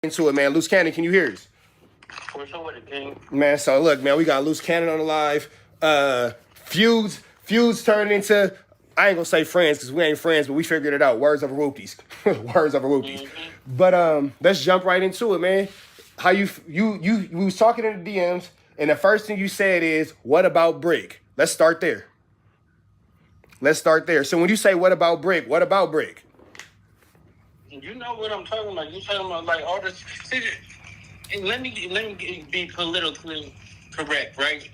Into it, man. Loose Cannon, can you hear us? What's up with it, King? Man, so look, man, we got Loose Cannon on the live. Feuds turned into, I ain't gonna say friends because we ain't friends, but we figured it out. Words over whoopies. Words over whoopies. Mm-hmm. But let's jump right into it, man. How you we was talking in the DMs, and the first thing you said is, "What about Brick?" Let's start there. So when you say "What about Brick?" What about Brick? You know what I'm talking about. You talking about like all this. See, let me be politically correct, right?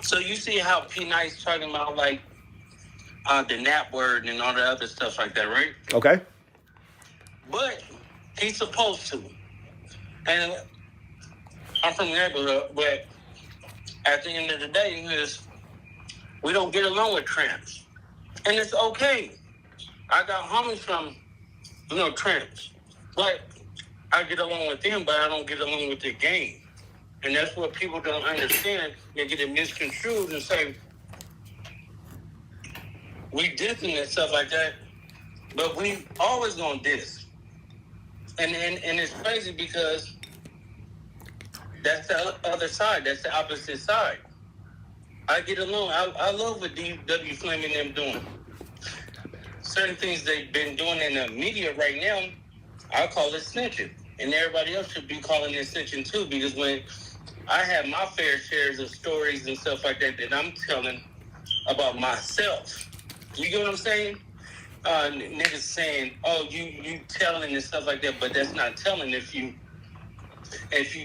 So you see how P Nice talking about like the nap word and all the other stuff like that, right? Okay. But he's supposed to. And I'm from the neighborhood, but at the end of the day, is we don't get along with tramps, and it's okay. I got homies from tramps, but I get along with them, but I don't get along with their game. And that's what people don't understand. They get it misconstrued and say, we dissing and stuff like that, but we always gonna diss. And it's crazy because that's the other side. That's the opposite side. I get along. I love what DW Flame and them doing. Certain things they've been doing in the media right now, I call it snitching. And everybody else should be calling it snitching too, because when I have my fair shares of stories and stuff like that I'm telling about myself. You get what I'm saying? Niggas saying, oh, you telling and stuff like that, but that's not telling if you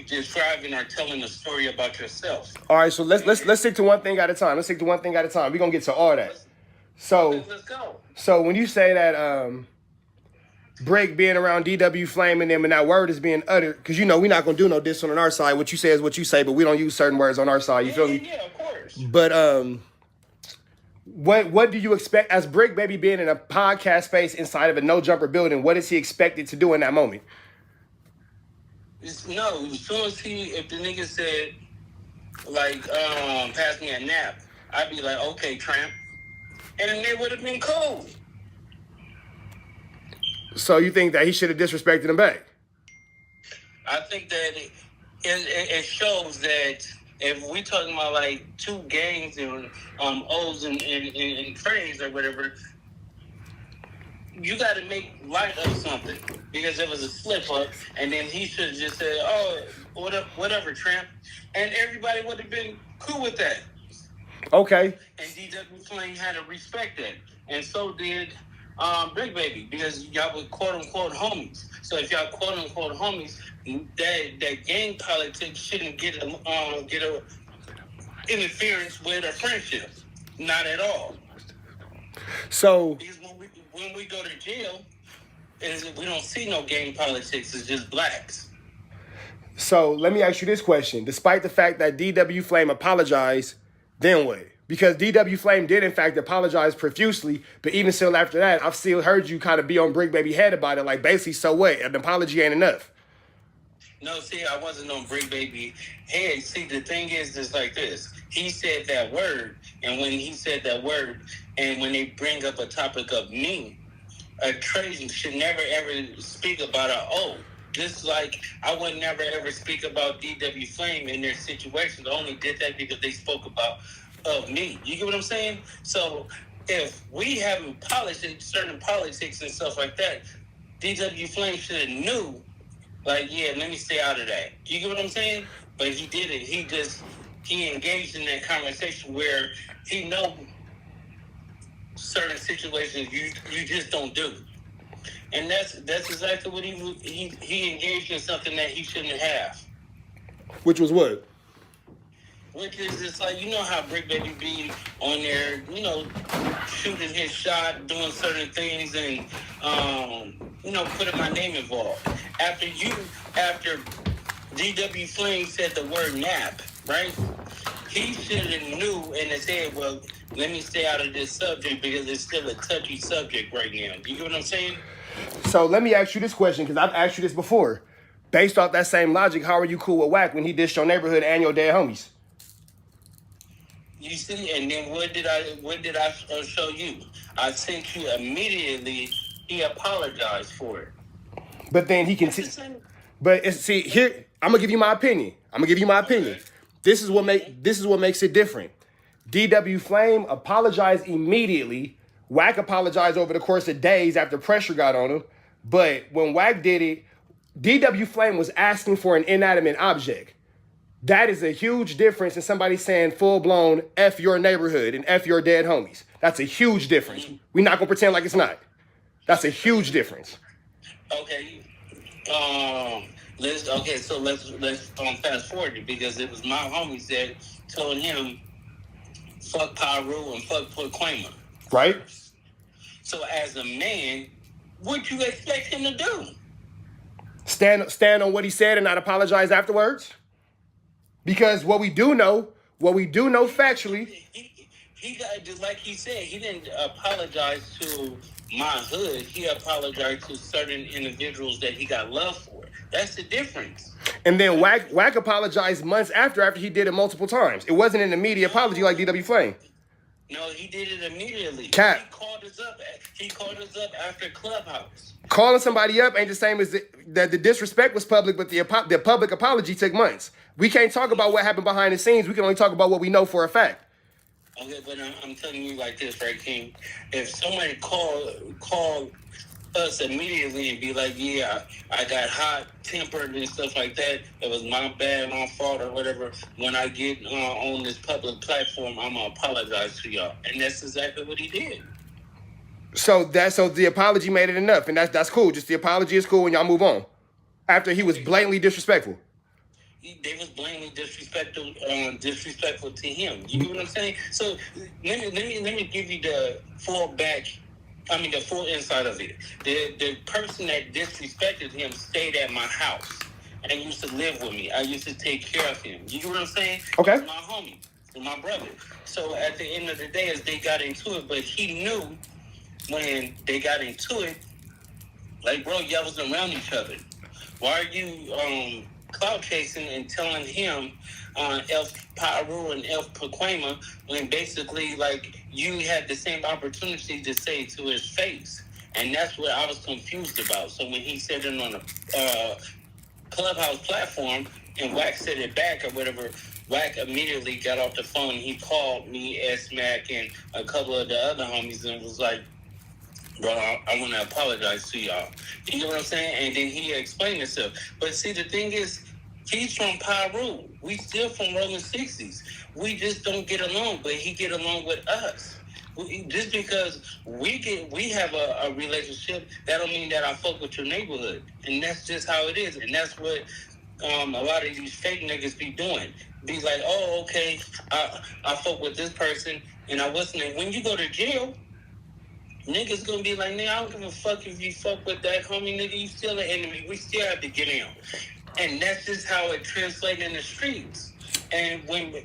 describing or telling a story about yourself. All right, so let's stick to one thing at a time. We're gonna get to all that. So let's go. So when you say that Brick being around DW Flame and them and that word is being uttered, because we're not gonna do no diss on our side. What you say is what you say, but we don't use certain words on our side. You feel me? Yeah, of course. But what do you expect as Brick Baby being in a podcast space inside of a no jumper building? What is he expected to do in that moment? As soon as if the nigga said like pass me a nap, I'd be like, okay, tramp, and then they would have been cool. So you think that he should have disrespected him back? I think that it shows that if we talking about like two gangs and O's and trades or whatever, you got to make light of something, because it was a slip up, and then he should have just said, "Oh, whatever, tramp," and everybody would have been cool with that. Okay. And DW Flame had to respect that, and so did Big Baby, because y'all were quote unquote homies. So if y'all quote unquote homies, that gang politics shouldn't get a interference with a friendship, not at all. So because when we go to jail, we don't see no gang politics. It's just blacks. So let me ask you this question: despite the fact that DW Flame apologized, then what? Because DW Flame did, in fact, apologize profusely, but even still after that, I've still heard you kind of be on Brick Baby head about it. Like, basically, so what? An apology ain't enough. No, see, I wasn't on Brick Baby head. See, the thing is like this. He said that word, and when he said that word, and when they bring up a topic of me, a Trajan should never, ever speak about just like I would never, ever speak about DW Flame in their situations. I only did that because they spoke about me. You get what I'm saying? So if we haven't polished in certain politics and stuff like that, DW Flame should have knew, like, yeah, let me stay out of that. You get what I'm saying? But he did it. He engaged in that conversation where he know certain situations you just don't do. And that's exactly what he engaged in, something that he shouldn't have. Which was what? Which is just like, how Brick Baby be on there, shooting his shot, doing certain things, and putting my name involved. After DW Flame said the word nap, right? He should have knew and said, well, let me stay out of this subject because it's still a touchy subject right now. You get what I'm saying? So let me ask you this question, because I've asked you this before. Based off that same logic, how are you cool with Wack when he dissed your neighborhood and your dead homies? You see, and then what did I show you? I sent you immediately. He apologized for it. But then he continued. But see here, I'm gonna give you my opinion. Okay. This is what makes it different. DW Flame apologized immediately. Wack apologized over the course of days after pressure got on him. But when Wack did it, DW Flame was asking for an inanimate object. That is a huge difference in somebody saying full blown F your neighborhood and F your dead homies. That's a huge difference. We're not gonna pretend like it's not. That's a huge difference. Okay. Let's fast forward it, because it was my homies that told him fuck Pyru and fuck Quamer. Right? So as a man, what you expect him to do? Stand on what he said and not apologize afterwards? Because what we do know factually. He got, just like he said, he didn't apologize to my hood. He apologized to certain individuals that he got love for. That's the difference. And then Wack apologized months after he did it multiple times. It wasn't an immediate apology like DW Flame. No, he did it immediately. Cap. He called us up after Clubhouse. Calling somebody up ain't the same as the disrespect was public, but the public apology took months. We can't talk about what happened behind the scenes. We can only talk about what we know for a fact. Okay, but I'm telling you like this, right, King? If somebody call us immediately and be like, yeah, I got hot-tempered and stuff like that, it was my bad, my fault, or whatever, when I get on this public platform, I'm going to apologize to y'all. And that's exactly what he did. So the apology made it enough, and that's cool. Just the apology is cool, and y'all move on. After he was blatantly disrespectful. They was blatantly disrespectful to him. You know what I'm saying? So let me give you the full inside of it. The person that disrespected him stayed at my house and used to live with me. I used to take care of him. You know what I'm saying? Okay. He's my homie, my brother. So at the end of the day, as they got into it, but he knew when they got into it, like, bro, y'all was around each other. Why are you cloud chasing and telling him Elf Pyru and Elf Paquema when basically, like, you had the same opportunity to say to his face? And that's what I was confused about. So when he said it on a Clubhouse platform and Wack said it back or whatever, Wack immediately got off the phone. He called me, S-Mac, and a couple of the other homies and was like, bro, I want to apologize to y'all. You know what I'm saying? And then he explained himself. But see, the thing is, he's from Pyru. We still from Rolling 60s. We just don't get along, but he get along with us. Just because we have a relationship, that don't mean that I fuck with your neighborhood. And that's just how it is. And that's what a lot of these fake niggas be doing. Be like, oh, okay, I fuck with this person, and I wasn't. When you go to jail, niggas gonna be like, nigga, I don't give a fuck if you fuck with that homie, nigga. You still an enemy. We still have to get in. And that's just how it translates in the streets. And when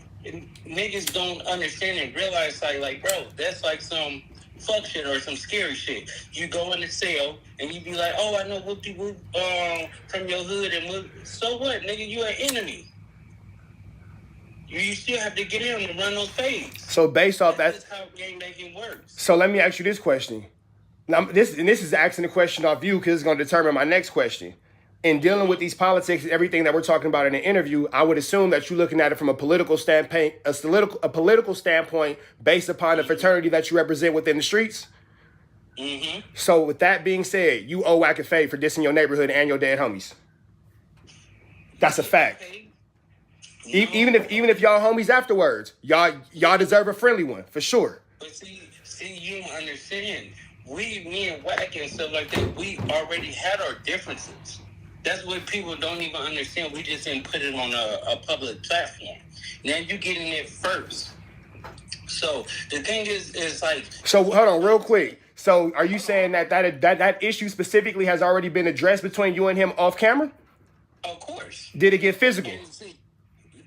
niggas don't understand and realize, like, bro, that's like some fuck shit or some scary shit. You go in the cell and you be like, oh, I know whoop-de-whoop from your hood, and so what, nigga? You an enemy. You still have to get in and run those fades. So based off that's how game making works. So let me ask you this question. Now, this is asking the question off you because it's going to determine my next question. In dealing with these politics and everything that we're talking about in the interview, I would assume that you're looking at it from a political standpoint, based upon the fraternity that you represent within the streets. Mm-hmm. So with that being said, you owe Wack a fade for dissing your neighborhood and your dead homies. That's a fact. No. Even if y'all homies afterwards, y'all deserve a friendly one for sure. But see, you don't understand. Me and Wack and stuff like that, we already had our differences. That's what people don't even understand. We just didn't put it on a public platform. Now you getting it first. So the thing is like. So hold on, real quick. So are you saying that issue specifically has already been addressed between you and him off camera? Of course. Did it get physical?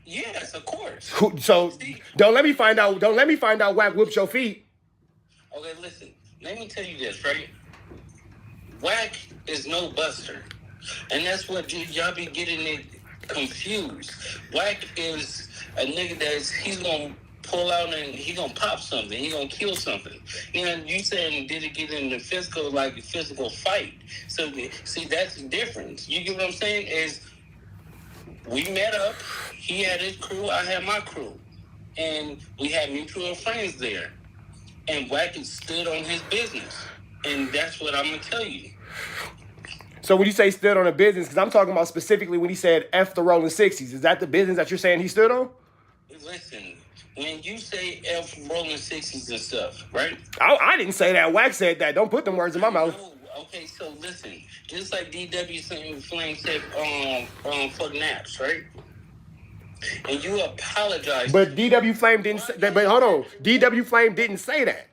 Yes, of course. So don't let me find out. Don't let me find out Wack whooped your feet. Okay, listen. Let me tell you this, right? Wack is no buster. And that's what y'all be getting it confused. Wack is a nigga he's gonna pull out and he gonna pop something. He gonna kill something. You know, you saying did it get in the physical, like a physical fight? So see, that's the difference. You get what I'm saying? Is we met up. He had his crew. I had my crew, and we had mutual friends there. And Wack stood on his business, and that's what I'm gonna tell you. So when you say stood on a business, because I'm talking about specifically when he said F the Rolling 60s, is that the business that you're saying he stood on? Listen, when you say F Rolling 60s and stuff, right? I didn't say that. Wack said that. Don't put them words in my mouth. No, okay, so listen. Just like DW Flame said, fuck naps, right? And you apologize. But DW Flame didn't say that. But hold on. DW Flame didn't say that.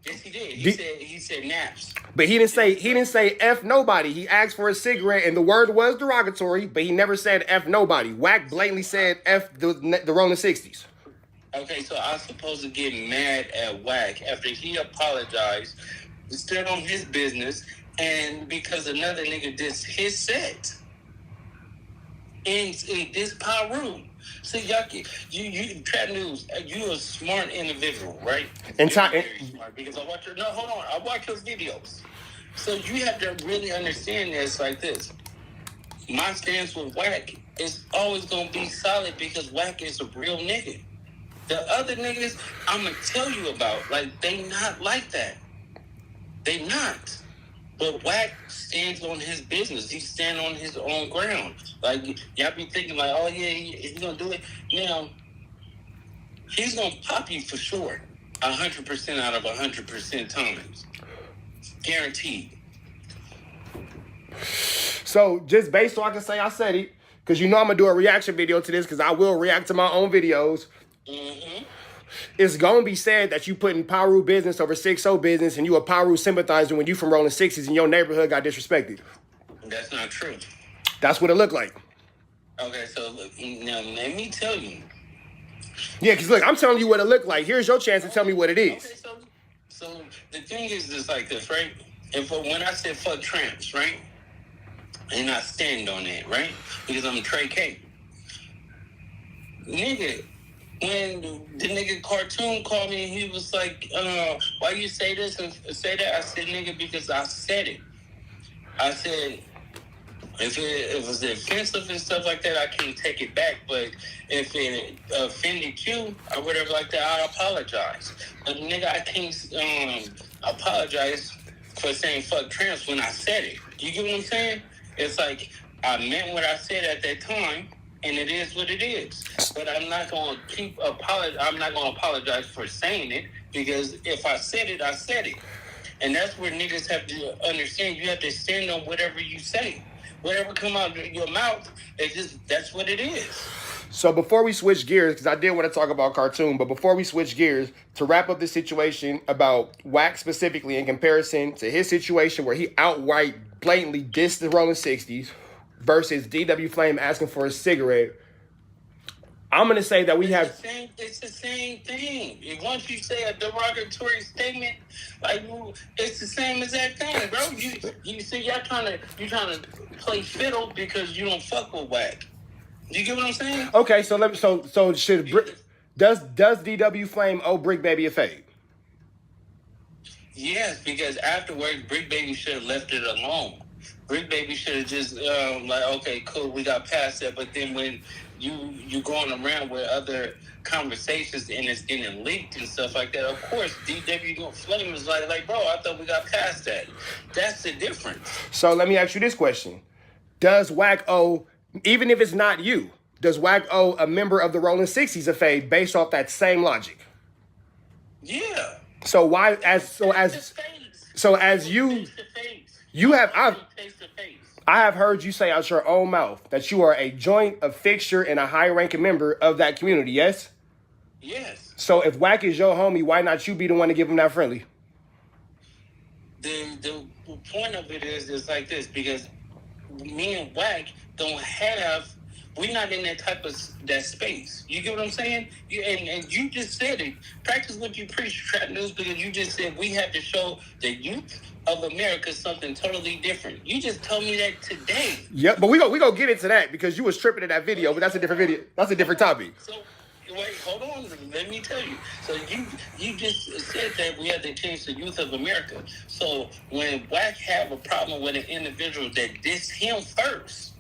Yes, he did. He said naps. But he didn't say F nobody. He asked for a cigarette and the word was derogatory, but he never said F nobody. Wack blatantly said F the Rolling 60s. Okay, so I'm supposed to get mad at Wack after he apologized, stood on his business, and because another nigga did his set in this Pyru. See, y'all, you Trap News, you a smart individual, right? And very smart, because I watch I watch your videos. So you have to really understand this like this. My stance with Wack is always gonna be solid because Wack is a real nigga. The other niggas I'm gonna tell you about, like, they not like that. They not. But Wack stands on his business. He stands on his own ground. Like, y'all be thinking like, oh yeah, he's gonna do it. Now, he's gonna pop you for sure. 100% out of 100% times. Guaranteed. So just based so I can say I said it, because you know I'm gonna do a reaction video to this, because I will react to my own videos. Mm-hmm. It's gonna be said that you putting Pyru business over 6-0 business, and you a Pyru sympathizer when you from Rolling 60s and your neighborhood got disrespected. That's not true. That's what it looked like. Okay, so look, now let me tell you. Yeah, because look, I'm telling you what it looked like. Here's your chance to tell me what it is. Okay, so the thing is just like this, right? And when I said fuck tramps, right? And I stand on that, right? Because I'm Trey K. Nigga, when the nigga Cartoon called me and he was like, why you say this and say that? I said, nigga, because I said it. I said, if it was offensive and stuff like that, I can't take it back. But if it offended you or whatever like that, I apologize. But nigga, I can't apologize for saying fuck trans when I said it. You get what I'm saying? It's like I meant what I said at that time, and it is what it is. But I'm not going to I'm not going to apologize for saying it, because if I said it, I said it. And that's where niggas have to understand. You have to stand on whatever you say. Whatever come out of your mouth, that's what it is. So before we switch gears, because I did want to talk about Cartoon, but before we switch gears, to wrap up the situation about Wack specifically in comparison to his situation where he outright blatantly dissed the Rolling 60s versus DW Flame asking for a cigarette, I'm going to say that It's the same thing. Once you say a derogatory statement, like, it's the same exact thing, bro. You see, you're trying to play fiddle because you don't fuck with Wack. You get what I'm saying? Okay, so does DW Flame owe Brick Baby a fade? Yes, because afterwards, Brick Baby should have left it alone. Brick Baby should have just like, okay, cool, we got past that. But then when you going around with other conversations and it's getting leaked and stuff like that, of course, DW Flame is like, bro, I thought we got past that. That's the difference. So let me ask you this question: does Wack owe, even if it's not you, does Wack owe a member of the Rolling 60s a fade based off that same logic? Yeah. So why, I have heard you say out your own mouth that you are a joint, a fixture, and a high-ranking member of that community, yes? Yes. So if Wack is your homie, why not you be the one to give him that friendly? The point of it is like this, because me and Wack don't have, we're not in that space. You get what I'm saying? And you just said it. Practice what you preach, Trap News, because you just said we have to show the youth of America something totally different. You just told me that today. Yep, but we go get into that because you was tripping in that video, but that's a different video. That's a different topic. So wait, hold on. Let me tell you. So you just said that we had to change the youth of America. So when Wack have a problem with an individual that dissed him first,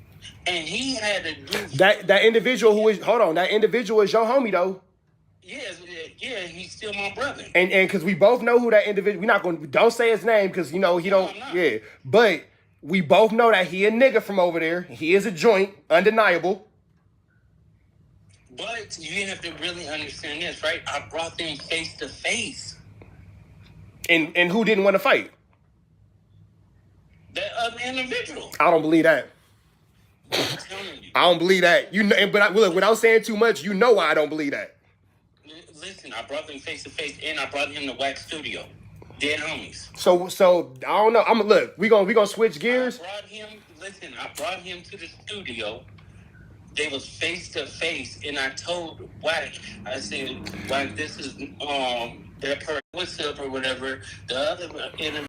and he had to do that individual who is that individual is your homie though. Yeah, he's still my brother. And because we both know who that individual. We're not going. Don't say his name because he don't. I'm not. Yeah, but we both know that he a nigga from over there. He is a joint, undeniable. But you have to really understand this, right? I brought them face to face. And who didn't want to fight? That other individual. I don't believe that. I'm telling you. I don't believe that. You know, but look, without saying too much, you know why I don't believe that. Listen, I brought them face to face, and I brought him to Wack Studio. Dead homies. So I don't know. Look. We gonna switch gears. I brought him to the studio. They was face to face, and I told Wack, I said, Wack, this is that person, what's up or whatever. The other